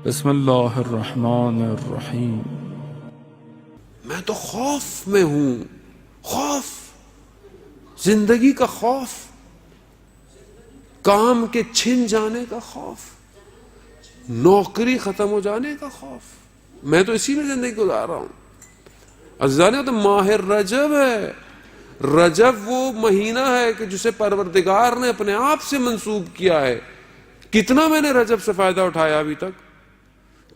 بسم اللہ الرحمن الرحیم۔ میں تو خوف میں ہوں، خوف، زندگی کا خوف، کام کے چھن جانے کا خوف، نوکری ختم ہو جانے کا خوف۔ میں تو اسی میں زندگی گزار رہا ہوں۔ عزیزانے تو ماہ رجب ہے، رجب وہ مہینہ ہے کہ جسے پروردگار نے اپنے آپ سے منسوب کیا ہے۔ کتنا میں نے رجب سے فائدہ اٹھایا ابھی تک،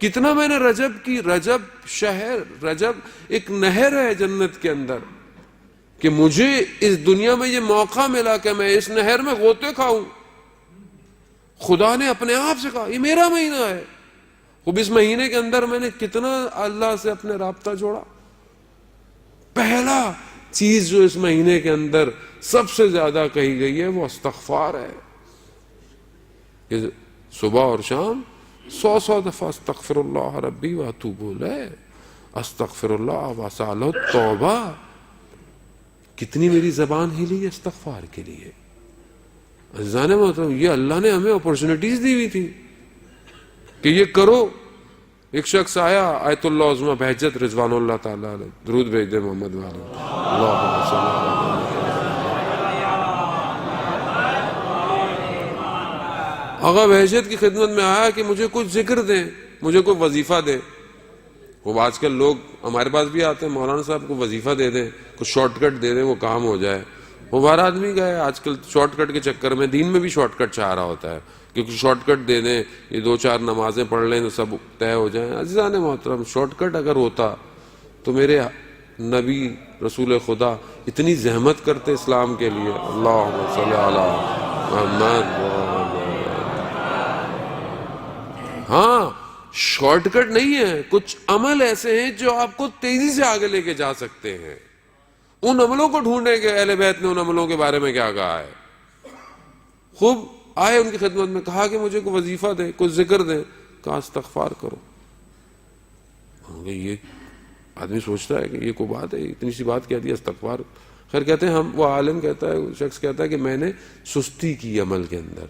کتنا میں نے رجب کی، رجب شہر، رجب ایک نہر ہے جنت کے اندر، کہ مجھے اس دنیا میں یہ موقع ملا کہ میں اس نہر میں غوطے کھاؤں۔ خدا نے اپنے آپ سے کہا یہ میرا مہینہ ہے۔ خوب اس مہینے کے اندر میں نے کتنا اللہ سے اپنے رابطہ جوڑا۔ پہلا چیز جو اس مہینے کے اندر سب سے زیادہ کہی گئی ہے وہ استغفار ہے، کہ صبح اور شام 100 دفعہ استغفر اللہ ربی واتوب الیہ، استغفر اللہ واسألہ التوبہ۔ کتنی میری زبان ہلی ہے استغفار کے لیے۔ عزیزان محترم، یہ اللہ نے ہمیں اپورچونٹیز دی ہوئی تھی کہ یہ کرو۔ ایک شخص آیا، آیت اللہ عظمہ بہجت رضوان اللہ تعالیٰ علیہ، درود بھیج دے محمد والے، اللہم صلی اللہ علیہ۔ آقا بہجت کی خدمت میں آیا کہ مجھے کچھ ذکر دیں، مجھے کوئی وظیفہ دیں۔ وہ آج کل لوگ ہمارے پاس بھی آتے ہیں، مولانا صاحب کو وظیفہ دے دیں، کچھ شارٹ کٹ دے دیں، وہ کام ہو جائے۔ وہ باہر آدمی گئے آج کل شارٹ کٹ کے چکر میں، دین میں بھی شارٹ کٹ چاہ رہا ہوتا ہے کہ کچھ شارٹ کٹ دے دیں، یہ 2-4 نمازیں پڑھ لیں تو سب طے ہو جائیں۔ عزیزان محترم، شارٹ کٹ اگر ہوتا تو میرے نبی رسول خدا اتنی زحمت کرتے اسلام کے لیے۔ اللہم صلی علی محمد۔ ہاں، شارٹ کٹ نہیں ہے، کچھ عمل ایسے ہیں جو آپ کو تیزی سے آگے لے کے جا سکتے ہیں۔ ان عملوں کو ڈھونڈیں کہ اہل بیت نے ان عملوں کے بارے میں کیا کہا ہے۔ خوب آئے ان کی خدمت میں، کہا کہ مجھے کوئی وظیفہ دیں، کچھ ذکر دیں، کہا استغفار کرو۔ یہ آدمی سوچتا ہے کہ یہ کوئی بات ہے، اتنی سی بات کہہ دیا استغفار۔ خیر کہتے ہیں ہم، وہ عالم کہتا ہے، شخص کہتا ہے کہ میں نے سستی کی عمل کے اندر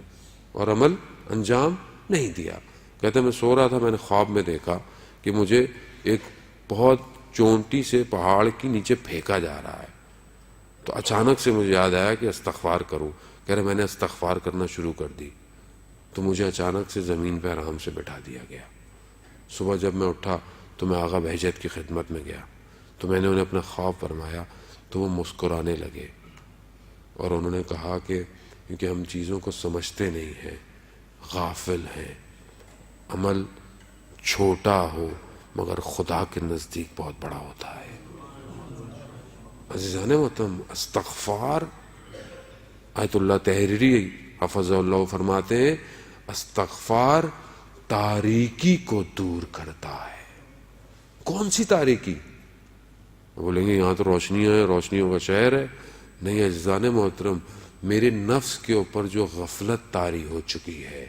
اور عمل انجام نہیں دیا۔ کہتے ہیں میں سو رہا تھا، میں نے خواب میں دیکھا کہ مجھے ایک بہت چونٹی سے پہاڑ کی نیچے پھینکا جا رہا ہے، تو اچانک سے مجھے یاد آیا کہ استغفار کروں۔ کہہ رہے میں نے استغفار کرنا شروع کر دی تو مجھے اچانک سے زمین پہ آرام سے بٹھا دیا گیا۔ صبح جب میں اٹھا تو میں آغا بہجت کی خدمت میں گیا تو میں نے انہیں اپنا خواب فرمایا تو وہ مسکرانے لگے اور انہوں نے کہا کہ کیونکہ ہم چیزوں کو سمجھتے نہیں ہیں، غافل ہیں، عمل چھوٹا ہو مگر خدا کے نزدیک بہت بڑا ہوتا ہے۔ عزیزان محترم، استغفار، آیت اللہ تحریری حفظ اللہ فرماتے ہیں استغفار تاریکی کو دور کرتا ہے۔ کون سی تاریکی؟ بولیں گے یہاں تو روشنیاں ہیں، روشنیوں کا شہر ہے۔ نہیں عزیزان محترم، میرے نفس کے اوپر جو غفلت طاری ہو چکی ہے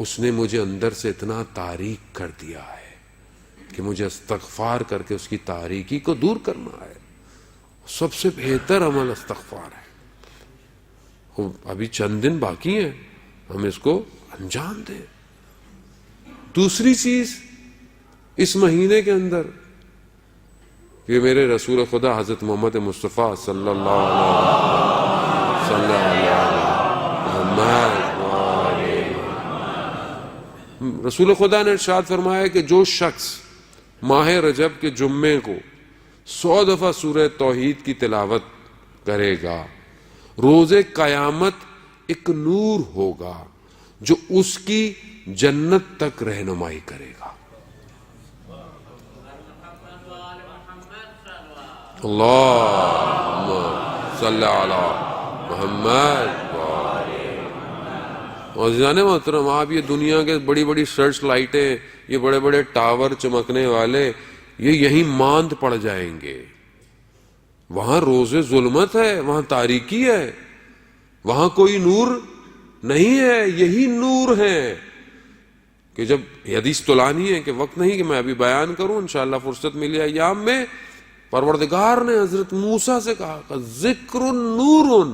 اس نے مجھے اندر سے اتنا تاریک کر دیا ہے کہ مجھے استغفار کر کے اس کی تاریکی کو دور کرنا ہے۔ سب سے بہتر عمل استغفار ہے۔ ابھی چند دن باقی ہیں، ہم اس کو انجام دیں۔ دوسری چیز اس مہینے کے اندر کہ میرے رسول خدا حضرت محمد مصطفیٰ صلی اللہ علیہ وسلم، رسول خدا نے ارشاد فرمایا کہ جو شخص ماہ رجب کے جمعے کو 100 دفعہ سورہ توحید کی تلاوت کرے گا، روز قیامت ایک نور ہوگا جو اس کی جنت تک رہنمائی کرے گا۔ اللہم صلی علی محمد۔ عزیزان محترم، آپ یہ دنیا کے بڑی بڑی سرچ لائٹیں، یہ بڑے بڑے ٹاور چمکنے والے، یہ یہیں ماند پڑ جائیں گے۔ وہاں روز ظلمت ہے، وہاں تاریکی ہے، وہاں کوئی نور نہیں ہے، یہی نور ہے۔ کہ جب حدیث طلانی ہے کہ وقت نہیں کہ میں ابھی بیان کروں، انشاءاللہ فرصت ملی ایام میں، پروردگار نے حضرت موسیٰ سے کہا کہ ذکر نور،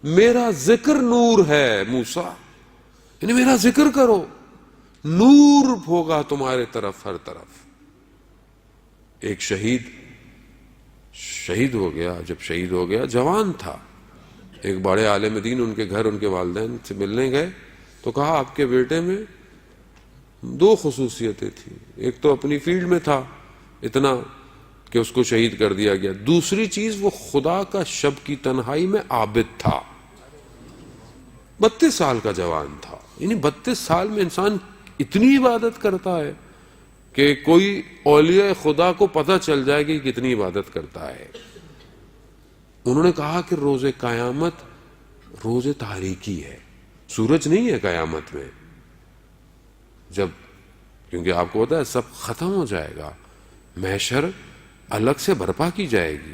میرا ذکر نور ہے موسیٰ، یعنی میرا ذکر کرو۔ نور ہوگا تمہارے طرف ہر طرف. ایک شہید ہو گیا. جب شہید ہو گیا جوان تھا, ایک بڑے عالم دین ان کے گھر ان کے والدین سے ملنے گئے تو کہا آپ کے بیٹے میں 2 خصوصیتیں تھیں. ایک تو اپنی فیلڈ میں تھا اتنا کہ اس کو شہید کر دیا گیا, دوسری چیز وہ خدا کا شب کی تنہائی میں عابد تھا. 32 سال کا جوان تھا. یعنی 32 سال میں انسان اتنی عبادت کرتا ہے کہ کوئی اولیاء خدا کو پتہ چل جائے کہ کتنی عبادت کرتا ہے. انہوں نے کہا کہ روز قیامت روز تاریکی ہے, سورج نہیں ہے قیامت میں. جب کیونکہ آپ کو پتا ہے سب ختم ہو جائے گا, محشر الگ سے برپا کی جائے گی,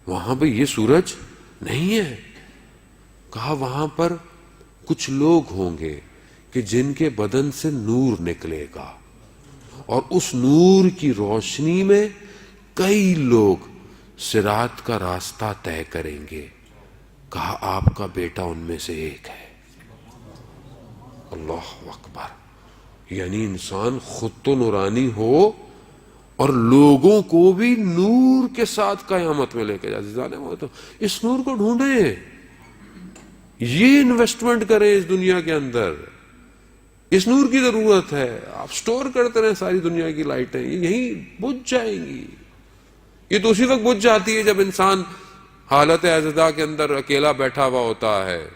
وہاں پہ یہ سورج نہیں ہے. کہا وہاں پر کچھ لوگ ہوں گے کہ جن کے بدن سے نور نکلے گا اور اس نور کی روشنی میں کئی لوگ صراط کا راستہ طے کریں گے. کہا آپ کا بیٹا ان میں سے ایک ہے. اللہ اکبر. یعنی انسان خود تو نورانی ہو اور لوگوں کو بھی نور کے ساتھ قیامت میں لے کے جائے. وہ تو اس نور کو ڈھونڈیں, یہ انویسٹمنٹ کریں اس دنیا کے اندر. اس نور کی ضرورت ہے. آپ سٹور کرتے رہیں ساری دنیا کی لائٹیں, یہ یہیں بجھ جائیں گی. یہ تو اسی وقت بجھ جاتی ہے جب انسان حالت اعتداء کے اندر اکیلا بیٹھا ہوا ہوتا ہے.